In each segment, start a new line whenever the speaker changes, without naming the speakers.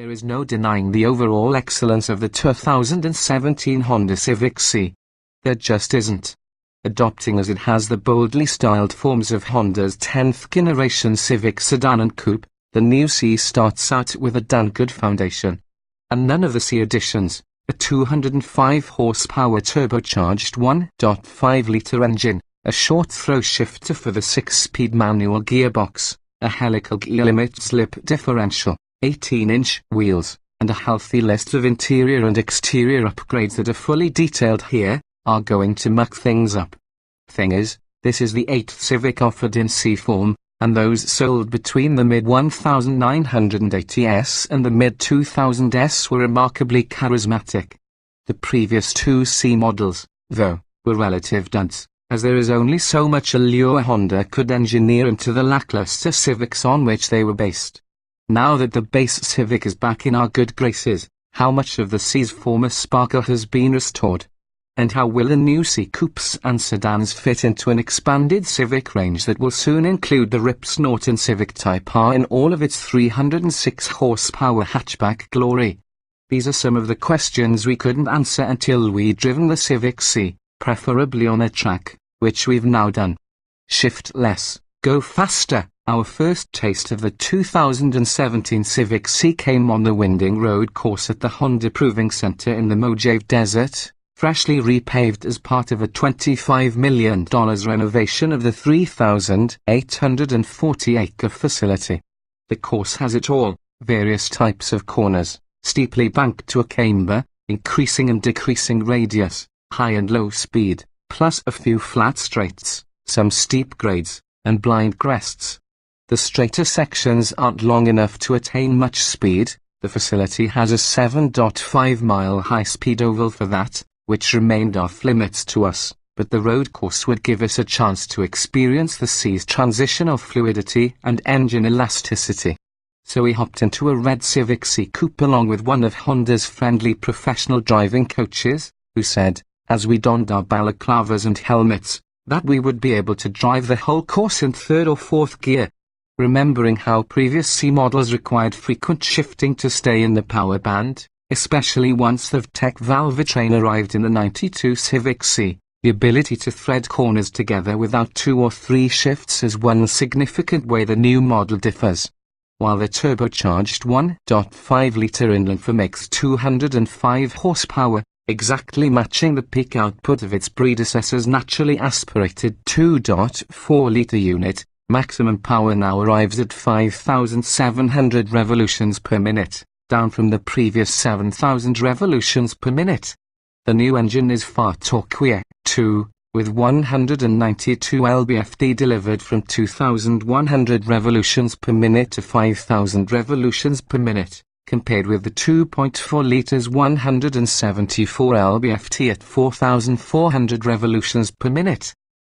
There is no denying the overall excellence of the 2017 Honda Civic Si. There just isn't. Adopting as it has the boldly styled forms of Honda's 10th generation Civic sedan and coupe, the new Si starts out with a damn good foundation. And none of the Si additions, a 205 horsepower turbocharged 1.5-litre engine, a short throw shifter for the 6-speed manual gearbox, a helical gear limit slip differential, 18-inch wheels, and a healthy list of interior and exterior upgrades that are fully detailed here, are going to muck things up. Thing is, this is the 8th Civic offered in Si form, and those sold between the mid-1980s and the mid-2000s were remarkably charismatic. The previous two Si models, though, were relative duds, as there is only so much allure Honda could engineer into the lackluster Civics on which they were based. Now that the base Civic is back in our good graces, how much of the Si's former sparkle has been restored? And how will the new Si coupes and sedans fit into an expanded Civic range that will soon include the rip-snorting Civic Type R in all of its 306 horsepower hatchback glory? These are some of the questions we couldn't answer until we'd driven the Civic Si, preferably on a track, which we've now done. Shift less, go faster. Our first taste of the 2017 Civic Si came on the winding road course at the Honda Proving Center in the Mojave Desert, freshly repaved as part of a $25 million renovation of the 3,840-acre facility. The course has it all, various types of corners, steeply banked to a camber, increasing and decreasing radius, high and low speed, plus a few flat straights, some steep grades, and blind crests. The straighter sections aren't long enough to attain much speed. The facility has a 7.5-mile high-speed oval for that, which remained off limits to us, but the road course would give us a chance to experience the Si's transition of fluidity and engine elasticity. So we hopped into a red Civic Si coupe along with one of Honda's friendly professional driving coaches, who said, as we donned our balaclavas and helmets, that we would be able to drive the whole course in third or fourth gear. Remembering how previous Si models required frequent shifting to stay in the power band, especially once the VTEC valve train arrived in the '92 Civic Si, the ability to thread corners together without 2 or 3 shifts is one significant way the new model differs. While the turbocharged 1.5-litre inline four makes 205 horsepower, exactly matching the peak output of its predecessor's naturally aspirated 2.4-litre unit, maximum power now arrives at 5,700 revolutions per minute, down from the previous 7,000 revolutions per minute. The new engine is far torquier, too, with 192 lb-ft delivered from 2,100 revolutions per minute to 5,000 revolutions per minute, compared with the 2.4 litres 174 lb-ft at 4,400 revolutions per minute.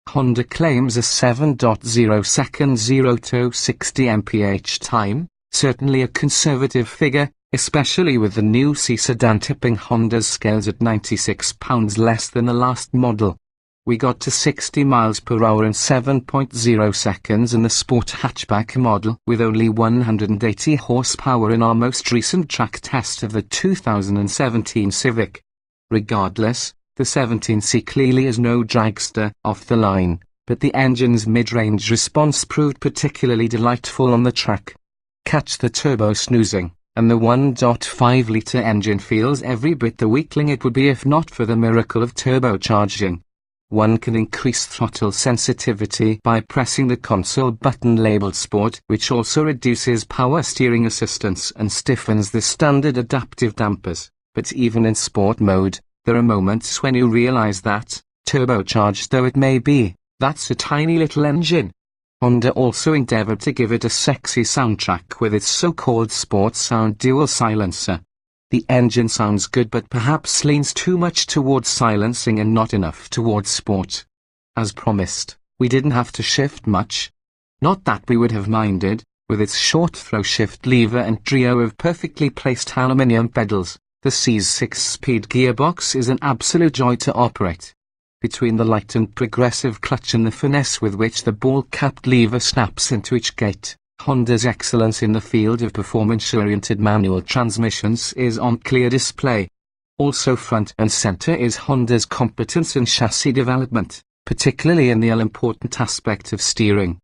Honda claims a 7.0 second 0 to 60 mph time, certainly a conservative figure, especially with the new Si sedan tipping Honda's scales at 96 pounds less than the last model. We got to 60 miles per hour in 7.0 seconds in the sport hatchback model with only 180 horsepower in our most recent track test of the 2017 Civic. Regardless, the 17 Si clearly is no dragster off the line, but the engine's mid-range response proved particularly delightful on the track. Catch the turbo snoozing, and the 1.5-litre engine feels every bit the weakling it would be if not for the miracle of turbocharging. One can increase throttle sensitivity by pressing the console button labeled Sport, which also reduces power steering assistance and stiffens the standard adaptive dampers. But even in Sport mode, there are moments when you realize that, turbocharged though it may be, that's a tiny little engine. Honda also endeavored to give it a sexy soundtrack with its so-called Sport Sound dual silencer. The engine sounds good but perhaps leans too much towards silencing and not enough towards sport. As promised, we didn't have to shift much. Not that we would have minded, with its short throw shift lever and trio of perfectly placed aluminium pedals. The Si's 6-speed gearbox is an absolute joy to operate. Between the light and progressive clutch and the finesse with which the ball-capped lever snaps into each gate, Honda's excellence in the field of performance-oriented manual transmissions is on clear display. Also front and center is Honda's competence in chassis development, particularly in the all-important aspect of steering.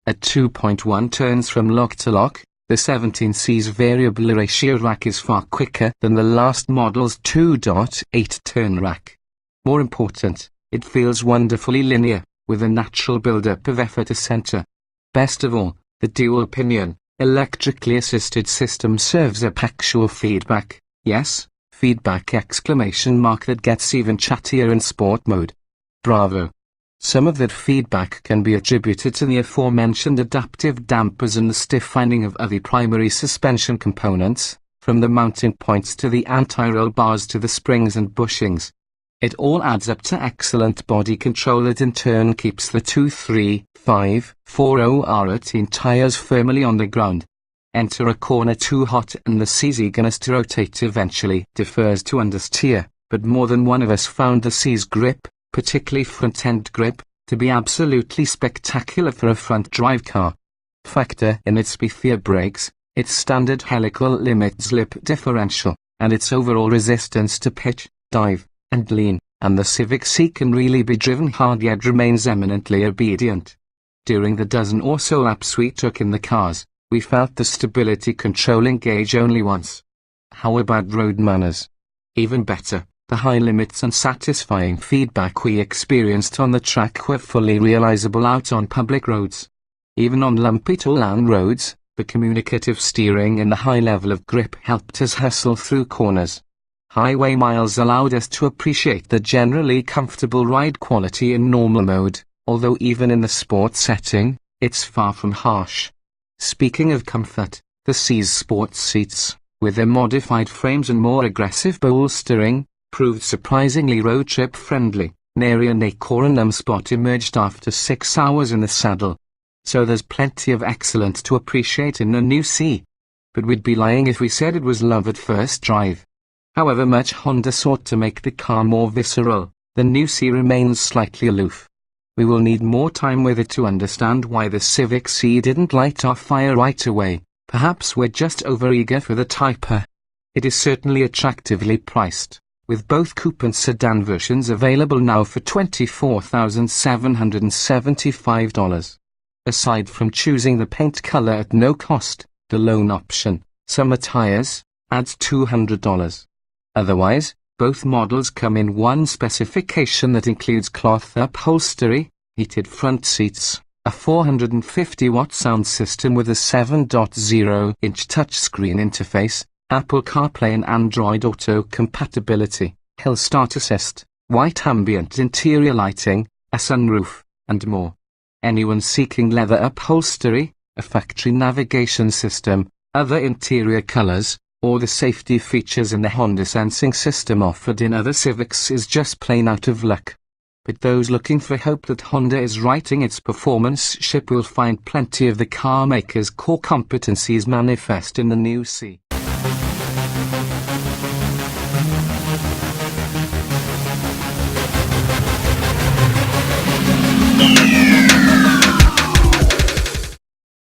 At 2.1 turns from lock to lock, the 17C's variable ratio rack is far quicker than the last model's 2.8 turn rack. More important, it feels wonderfully linear, with a natural build-up of effort to center. Best of all, the dual-pinion, electrically assisted system serves up actual feedback. Yes, feedback exclamation mark that gets even chattier in sport mode. Bravo! Some of that feedback can be attributed to the aforementioned adaptive dampers and the stiffening of other primary suspension components, from the mounting points to the anti-roll bars to the springs and bushings. It all adds up to excellent body control that in turn keeps the 2-3-5-4-0R18 tires firmly on the ground. Enter a corner too hot and the C's eagerness to rotate eventually defers to understeer, but more than one of us found the C's grip, particularly front-end grip, to be absolutely spectacular for a front-drive car. Factor in its beefier brakes, its standard helical limit slip differential, and its overall resistance to pitch, dive, and lean, and the Civic Si can really be driven hard yet remains eminently obedient. During the dozen or so laps we took in the cars, we felt the stability control engage only once. How about road manners? Even better, the high limits and satisfying feedback we experienced on the track were fully realizable out on public roads. Even on lumpy toll-down roads, the communicative steering and the high level of grip helped us hustle through corners. Highway miles allowed us to appreciate the generally comfortable ride quality in normal mode, although even in the sport setting, it's far from harsh. Speaking of comfort, the Ci's sports seats, with their modified frames and more aggressive bolstering, proved surprisingly road trip friendly. Nary a neck or a numb spot emerged after 6 hours in the saddle. So there's plenty of excellence to appreciate in the new Si. But we'd be lying if we said it was love at first drive. However much Honda sought to make the car more visceral, the new Si remains slightly aloof. We will need more time with it to understand why the Civic Si didn't light our fire right away. Perhaps we're just overeager for the Type R. It is certainly attractively priced, with both coupe and sedan versions available now for $24,775. Aside from choosing the paint color at no cost, the loan option, summer tires, adds $200. Otherwise, both models come in one specification that includes cloth upholstery, heated front seats, a 450-watt sound system with a 7.0-inch touchscreen interface, Apple CarPlay and Android Auto compatibility, hill start assist, white ambient interior lighting, a sunroof, and more. Anyone seeking leather upholstery, a factory navigation system, other interior colors, or the safety features in the Honda sensing system offered in other Civics is just plain out of luck. But those looking for hope that Honda is righting its performance ship will find plenty of the car maker's core competencies manifest in the new Si.